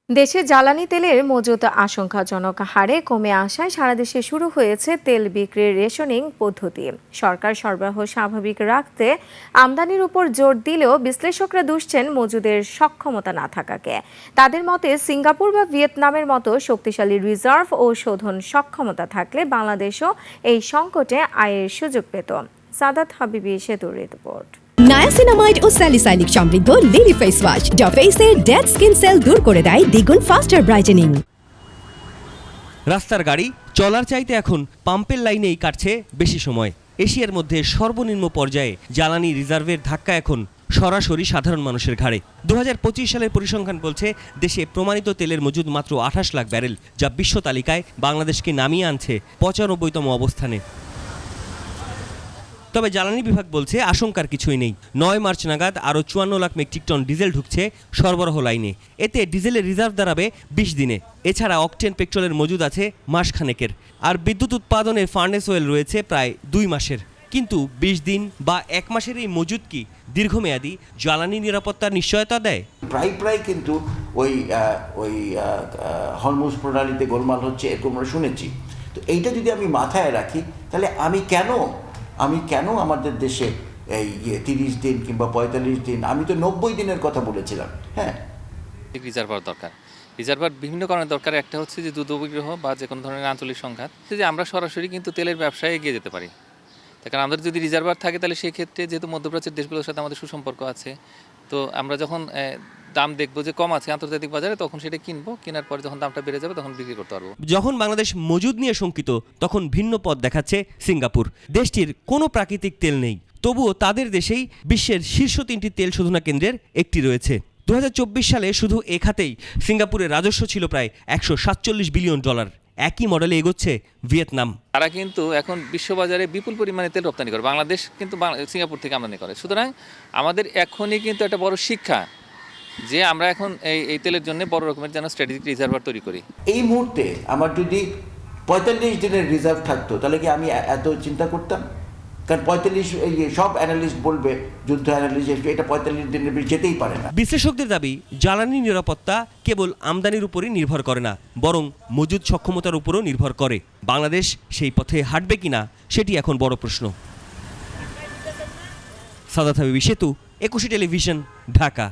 দেশে জ্বালানি তেলের মজুত আশঙ্কাজনক হারে কমে আসায় সারা দেশে শুরু হয়েছে তেল বিক্রির রেশনিং পদ্ধতি। সরকার সরবরাহ স্বাভাবিক রাখতে আমদানির উপর জোর দিলেও বিশ্লেষকরা দুষছেন মজুদের সক্ষমতা না থাকাকে। তাদের মতে সিঙ্গাপুর বা ভিয়েতনামের মতো শক্তিশালী রিজার্ভ ও শোধন সক্ষমতা থাকলে বাংলাদেশও এই সংকটে আয়ের সুযোগ পেত। সাদাত হাবিবি সেতুর রিপোর্ট। নায়াসিনামাইড ও স্যালিসাইলিক সমৃদ্ধ লিলি ফেস ওয়াশ যা ফেসের ডেড স্কিন সেল দূর করে দেয় দ্বিগুণ ফাস্টার ব্রাইটেনিং। রাস্তার গাড়ি চলার চাইতে এখন পাম্পের লাইনেই কাটছে বেশি সময়। এশিয়ার মধ্যে সর্বনিম্ন পর্যায়ে জ্বালানি রিজার্ভের ধাক্কা এখন সরাসরি সাধারণ মানুষের ঘাড়ে। 2025 সালের পরিসংখ্যান বলছে দেশে প্রমাণিত তেলের মজুদ মাত্র 28 লাখ ব্যারেল, যা বিশ্ব তালিকায় বাংলাদেশকে নামিয়ে আনছে 95তম অবস্থানে। তবে জ্বালানি বিভাগ বলছে আশঙ্কার কিছুই নেই। 9 মার্চ নাগাদ আরও 54 লাখ মেট্রিক টন ডিজেল ঢুকছে সরবরাহ লাইনে। এতে ডিজেলের রিজার্ভ দাঁড়াবে 20 দিনে। এছাড়া অকটেন পেট্রোলের মজুদ আছে মাসখানেকের, আর বিদ্যুৎ উৎপাদনে ফার্নেস অয়েল রয়েছে প্রায় 2 মাসের। কিন্তু 20 দিন বা 1 মাসের এই মজুদ কি দীর্ঘমেয়াদী জ্বালানি নিরাপত্তার নিশ্চয়তা দেয়? প্রায় কিন্তু ওই হরমুজ প্রণালীতে গোলমাল হচ্ছে, এরকম আমরা শুনেছি। তো এইটা যদি আমি মাথায় রাখি, তাহলে আমি কেন আমাদের দেশে এই 30 দিন কিংবা 45 দিন, আমি তো 90 দিনের কথা বলেছিলাম। হ্যাঁ, রিজার্ভার দরকার। রিজার্ভার বিভিন্ন কারণে দরকার। একটা হচ্ছে যে যুদ্ধ বিগ্রহ বা যে কোনো ধরনের আঞ্চলিক সংঘাত, যে আমরা সরাসরি কিন্তু তেলের ব্যবসায় এগিয়ে যেতে পারি। তার কারণ আমাদের যদি রিজার্ভার থাকে, তাহলে সেই ক্ষেত্রে যেহেতু মধ্যপ্রাচ্যের দেশগুলোর সাথে আমাদের সুসম্পর্ক আছে, তো আমরা যখন দাম দেখবো যে কম আছে আন্তর্জাতিক বাজারে, তখন সেটা কিনবো। কেনার পরে যখন দামটা বেড়ে যাবে, তখন বিক্রি করতে পারবো। যখন বাংলাদেশ মজুদ নিয়ে শঙ্কিত, তখন ভিন্ন পথ দেখাচ্ছে সিঙ্গাপুর। দেশটির কোনো প্রাকৃতিক তেল নেই, তবুও তাদের দেশেই বিশ্বের শীর্ষ 3টি তেল শোধনা কেন্দ্রের একটি রয়েছে। 2024 সালে শুধু এ খাতেই সিঙ্গাপুরের রাজস্ব ছিল প্রায় $147 বিলিয়ন। একই মডেলে এগোচ্ছে ভিয়েতনাম। তারা কিন্তু এখন বিশ্ববাজারে বিপুল পরিমাণে তেল রপ্তানি করে, বাংলাদেশ কিন্তু সিঙ্গাপুর থেকে আমদানি করে। সুতরাং আমাদের এখনই কিন্তু একটা বড় শিক্ষা যে আমরা এখন এই তেলের জন্য বড় রকমের যেন স্ট্র্যাটেজিক রিজার্ভার তৈরি করি। এই মুহূর্তে আমার যদি 45 দিনের রিজার্ভ থাকতো, তাহলে কি আমি এত চিন্তা করতাম? কারণ 45, সব অ্যানালিস্ট বলবে, যুদ্ধ অ্যানালিস্ট, এটা 45 দিনের বেশি যেতেই পারে না। বিশ্লেষকদের দাবি, জ্বালানি নিরাপত্তা কেবল আমদানির উপরই নির্ভর করে না, বরং মজুদ সক্ষমতার উপরও নির্ভর করে। বাংলাদেশ সেই পথে হাঁটবে কিনা, সেটি এখন বড় প্রশ্ন। সাদাত হাবিবি সেতু, 21 টেলিভিশন, ঢাকা।